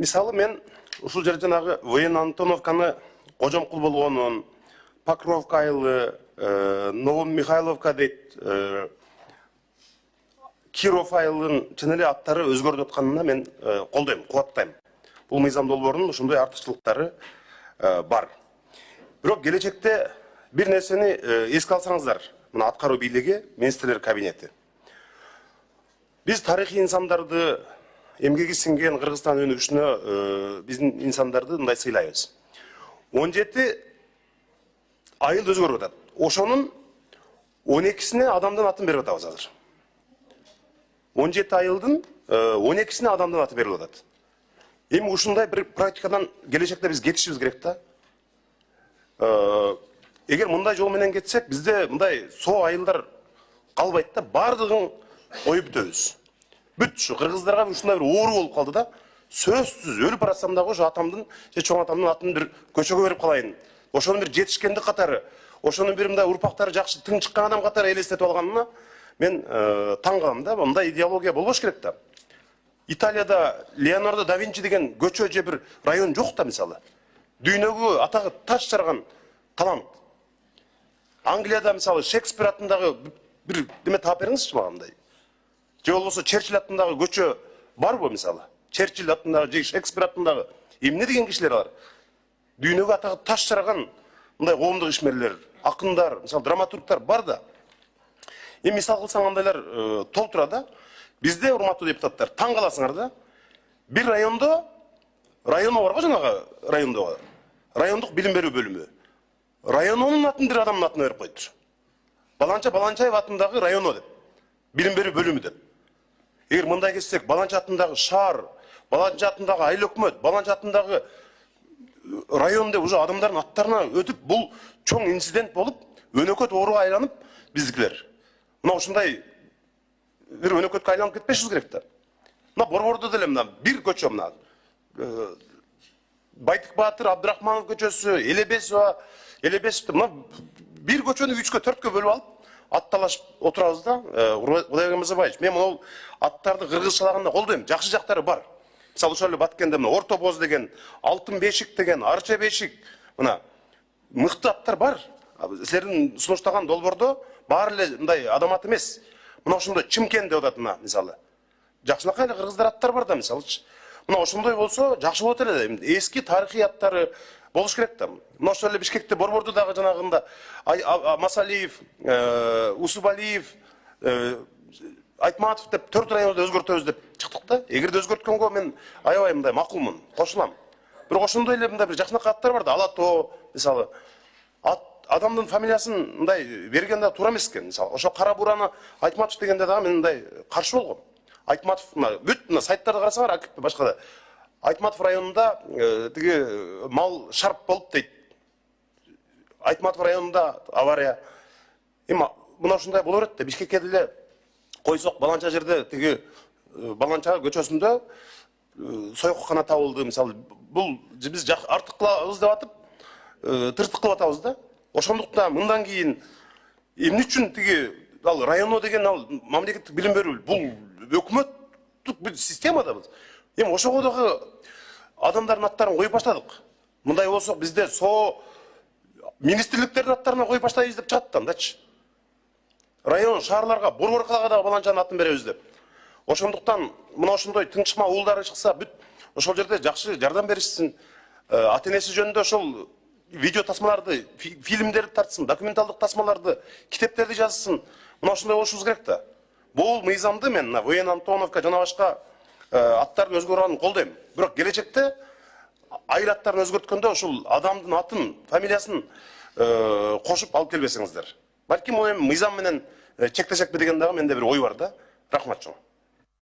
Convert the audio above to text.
Мисалы мен ушул жер жанагы Воен Антоновканы Кожомкул болгонун, Покровка айылы, Новомихайловка дейт, Киров айылын чын эле аттары өзгөрүп атканына мен колдойм, кубаттайм. Бул мыйзам долбоорунун ушундай артыкчылыктары бар. Бирок келечекте бир нерсени эске алсаңыздар, мына аткаруу бийлиги, министрлер кабинети. Биз тарыхый инсандарды, эмгеги сиңген Кыргызстан өнүгүшүнө биздин инсандарды мындай сыйлайбыз. 17 айыл өзгөрүп атат. Ошонун 12-сине адамдын атын берип атабыз азыр. 17 айылдын 12-сине адамдын аты берилип атат. Эми ушундай бир практикадан келечекте биз кетишибиз керек да. Эгер мындай жол менен кетсек, бизде мындай соо айылдар калбайт да, бардыгын коюп бүтөбүз. Бүт ушу кыргыздарга ушундай бир оору болуп калды да. Сөзсүз өлүп баратсам дагы ушу атамдын же чоң атамдын атын бир көчөгө берип калайын. Ошонун бир жетишкендик катары, ошонун бир мындай урпактары жакшы тың чыккан адам катары элестетип алганына мен таң калам да. Мындай идеология болбош керек да. Италияда Леонардо да Винчи деген көчө же бир район жок да мисалы. Дүйнөгө атагы таш жарган талант. Англияда мисалы Шекспир атындагы бир неме таап бериңизчи мага мындай. Же болбосо Черчилль атындагы көчө барбы мисалы? Черчилль атындагы же Шекспир атындагы эмне деген кишилер алар? Дүйнөгө атагы таш жарган мындай коомдук ишмерлер, акындар, мисалы драматургтар бар да. Эми мисал кылсаң андайлар толтура да. Бизде, урматтуу депутаттар, таң каласыңар да. Бир райондо, районо бар го жанагы райондо, райондук билим берүү бөлүмү. Районунун атын бир адамдын атына берип коюптур. Баланча Баланчаев атындагы районо деп, билим берүү бөлүмү деп. Эгер мындай кетсек, Баланча атындагы шаар, Баланча атындагы айыл өкмөт, Баланча атындагы район деп уже адамдардын аттарына өтүп, бул чоң инцидент болуп, өнөкөт ооруга айланып биздикилер. Мына ушундай бир өнөкөткө айланып кетпешибиз керек да. Мына Борбордо деле мына бир көчө мына Байтык Баатыр Абдрахманов көчөсү, Элебесов мына бир көчөнү 3-кө 4-кө бөлүп алып атталашып отурабыз да. Кудайбек Мырзабаевич, мен могул аттарды кыргызчалаганда колдойм, жакшы жактары бар. Мисалы ошол эле Баткенде мына Орто Боз деген, Алтын Бешик деген, Арча Бешик, мына мыкты аттар бар. Силердин сунуштаган долбоордо баары эле мындай адам аты эмес. Мына ошондой Чимкен деп атат мына мисалы. Жакшынакай эле кыргыздар аттар бар да мисалычы. Мына ошондой болсо жакшы болот эле. Эски тарыхый аттары болуш керек да. Мына ошол эле Бишкекте Борбордо дагы жанагында Масалиев, Усубалиев, Айтматов деп 4 районду өзгөртөбүз деп чыктык да. Эгерде өзгөрткөнгө мен аябай мындай макулмун, кошулам. Бирок ошондой эле мындай бир жакшынакай аттар бар да. Алато мисалы. Адамдын фамилиясын мындай бергенде туура эмес экен. Мисалы, ошо Кара Бураны Айтматов дегенде дагы мен мындай каршы болгом. Айтматов мына бүт мына сайттарды карасаңар, АКП башкада Айтматов районунда тиги мал шарп болуп дейт. Айтматов районунда авария. Эми мына ушундай боло берет да. Бишкекке деле койсок, Баланча жерде тиги Баланча көчөсүндө сойкукана табылды. Мисалы, бул биз артык кылабыз деп атып, тыртык кылып атабыз да. Ошондуктан мындан кийин эмне үчүн тиги ал районо деген ал мамлекеттик билим берүү бул өкмөттүк бир системадабыз. Эми ошого дагы адамдардын аттарын коюп баштадык. Мындай болсо бизде со министрликтердин аттарына коюп баштайбыз деп чыгат да мындачы. Район шаарларга, Борбор калага дагы Баланчанын атын беребиз деп. Ошондуктан мына ошондой тынчма уулдары чыкса, бүт ошол жерде жакшы жардам беришсин. Ата энеси жөнүндө ошол видео тасмаларды, фильмдерди тартсын, документалдык тасмаларды, китептерди жазсын. Мына ошондой болушубуз керек да. Бул мыйзамды мен мына Воен Антоновка жана башка аттардын өзгөрүүнү колдойм. Бирок келечекте айыл аттарын өзгөрткөндө ушул адамдын атын, фамилиясын кошуп алып келбесеңиздер. Балким мыйзам менен чектешекпи деген дагы менде бир ой бар да. Рахмат чоң.